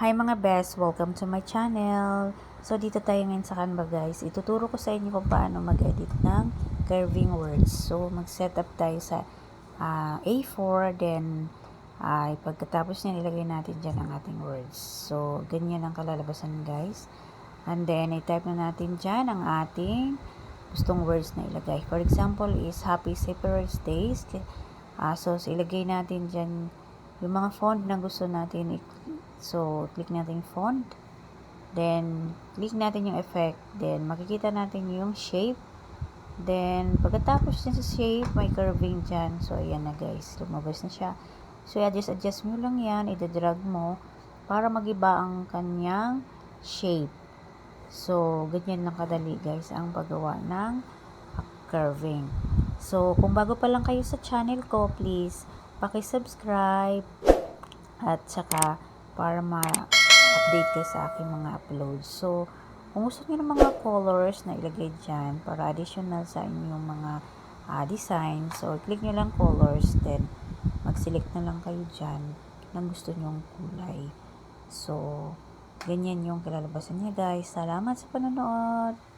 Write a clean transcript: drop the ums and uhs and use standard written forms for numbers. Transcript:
Hi mga best! Welcome to my channel! So dito tayo ngayon sa Canva guys. Ituturo ko sa inyo kung paano mag-edit ng curving words. So mag-setup tayo sa A4, then pagkatapos niyan ilagay natin dyan ang ating words. So ganyan ang kalalabasan guys. And then i-type na natin dyan ang ating gustong words na ilagay. For example is Happy Separate Days. So ilagay natin dyan yung mga font na gusto natin. So, click natin yung font. Then, click natin yung effect. Then, makikita natin yung shape. Then, pagkatapos din sa shape, may curving dyan. So, ayan na guys. Lumabas na siya. So, adjust mo lang yan. Ida-drag mo para magiba ang kanyang shape. So, ganyan lang kadali guys ang paggawa ng curving. So, kung bago pa lang kayo sa channel ko, please, paki-subscribe at saka para ma-update kayo sa aking mga uploads. So, kung gusto niyo ng mga colors na ilagay dyan para additional sa inyong mga design, so click nyo lang colors, then mag-select na lang kayo dyan ng gusto nyong kulay. So, ganyan yung kalalabasan niya guys. Salamat sa panonood!